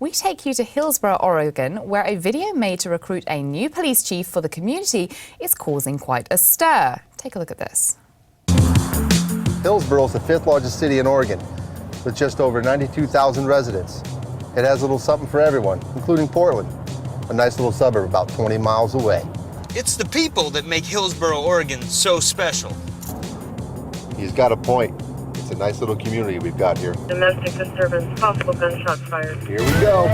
we take you to Hillsboro, Oregon, where a video made to recruit a new police chief for the community is causing quite a stir. Take a look at this. Hillsboro is the 5th largest city in Oregon, with just over 92,000 residents. It has a little something for everyone, including Portland, a nice little suburb about 20 miles away. It's the people that make Hillsboro, Oregon so special. He's got a point. It's a nice little community we've got here. Domestic disturbance, possible gunshots fired. Here we go.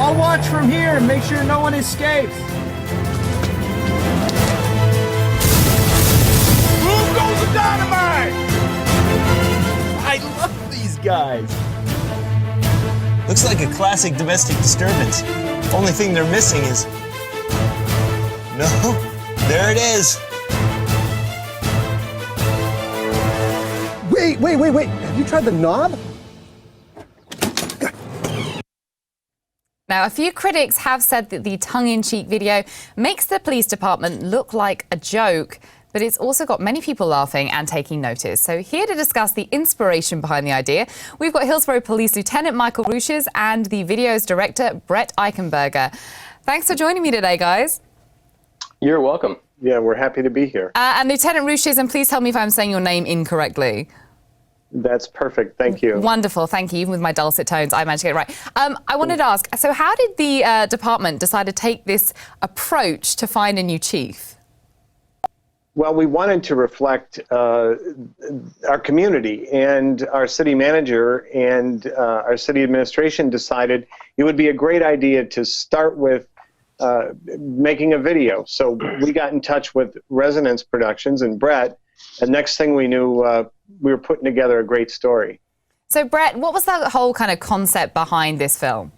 I'll watch from here and make sure no one escapes. Boom goes the dynamite! I love these guys. Looks like a classic domestic disturbance. Only thing they're missing is... No, there it is. Wait. Have you tried the knob? Now, a few critics have said that the tongue-in-cheek video makes the police department look like a joke, but it's also got many people laughing and taking notice. So here to discuss the inspiration behind the idea, we've got Hillsboro Police Lieutenant Michael Ruches and the video's director, Brett Eichenberger. Thanks for joining me today, guys. You're welcome. Yeah, we're happy to be here. And Lieutenant Ruches, and please tell me if I'm saying your name incorrectly. That's perfect. Thank you. Wonderful. Thank you. Even with my dulcet tones, I managed to get it right. I wanted to ask, so how did the department decide to take this approach to find a new chief? Well, we wanted to reflect our community, and our city manager and our city administration decided it would be a great idea to start with making a video. So we got in touch with Resonance Productions and Brett, and next thing we knew, we were putting together a great story. So, Brett, what was the whole kind of concept behind this film?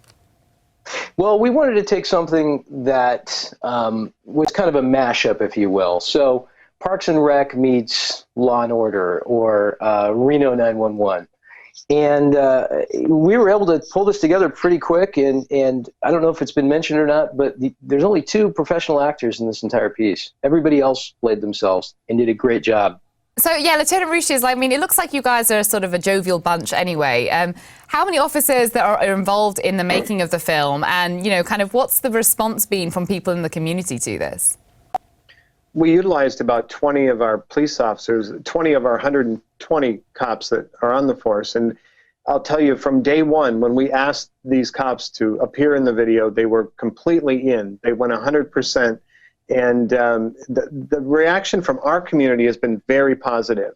Well, we wanted to take something that was kind of a mashup, if you will. So Parks and Rec meets Law and Order, or Reno 911. And we were able to pull this together pretty quick, and I don't know if it's been mentioned or not, but there's only 2 professional actors in this entire piece. Everybody else played themselves and did a great job. So, yeah, Lieutenant Ruches, I mean, it looks like you guys are sort of a jovial bunch anyway. How many officers that are involved in the making of the film, and, you know, kind of what's the response been from people in the community to this? We utilized about 20 of our police officers, 20 of our 120 cops that are on the force. And I'll tell you, from day one, when we asked these cops to appear in the video, they were completely in. They went 100%. And the reaction from our community has been very positive.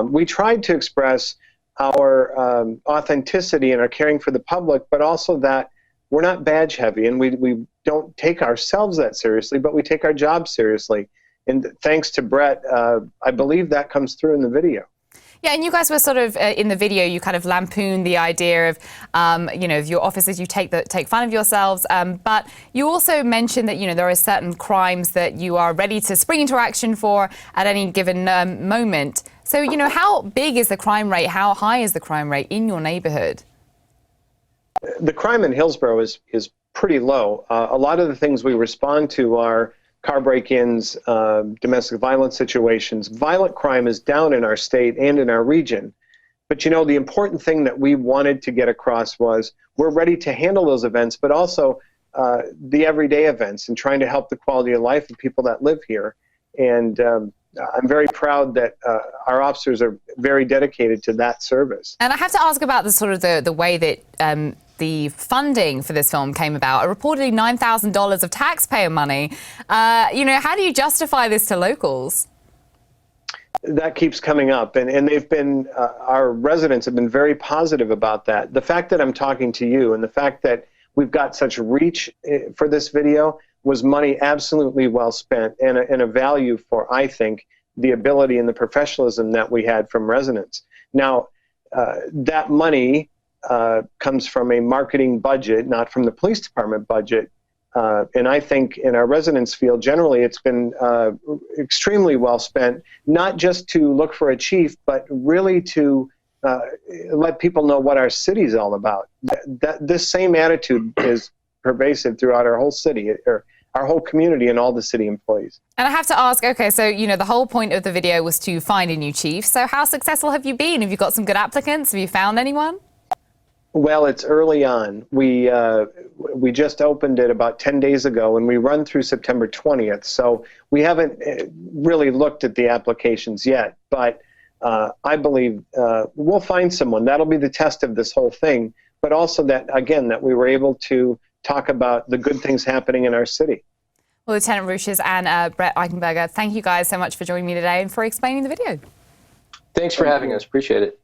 We tried to express our authenticity and our caring for the public, but also that we're not badge heavy, and we don't take ourselves that seriously, but we take our job seriously. And thanks to Brett, I believe that comes through in the video. Yeah, and you guys were sort of, in the video, you kind of lampooned the idea of, you know, your officers, you take fun of yourselves, but you also mentioned that, you know, there are certain crimes that you are ready to spring into action for at any given moment. So, you know, how big is the crime rate? How high is the crime rate in your neighborhood? The crime in Hillsboro is pretty low. A lot of the things we respond to are car break-ins, domestic violence situations. Violent crime is down in our state and in our region. But, you know, the important thing that we wanted to get across was we're ready to handle those events, but also the everyday events, and trying to help the quality of life of people that live here. And I'm very proud that our officers are very dedicated to that service. And I have to ask about the sort of the way that the funding for this film came about. Reportedly $9,000 of taxpayer money. You know, how do you justify this to locals? That keeps coming up, and they've been, our residents have been very positive about that. The fact that I'm talking to you and the fact that we've got such reach for this video was money absolutely well spent, and a value for, I think, the ability and the professionalism that we had from residents. Now, that money comes from a marketing budget, not from the police department budget, And I think in our residence field, generally, it's been extremely well spent, not just to look for a chief, but really to let people know what our city is all about. This same attitude is pervasive throughout our whole city, or our whole community, and all the city employees. And I have to ask, okay, so, the whole point of the video was to find a new chief. So how successful have you been? Have you got some good applicants? Have you found anyone? Well, it's early on. We just opened it about 10 days ago, and we run through September 20th. So we haven't really looked at the applications yet, but I believe we'll find someone. That'll be the test of this whole thing, but also that, again, that we were able to talk about the good things happening in our city. Well, Lieutenant Ruches and Brett Eichenberger, thank you guys so much for joining me today and for explaining the video. Thanks for having us. Appreciate it.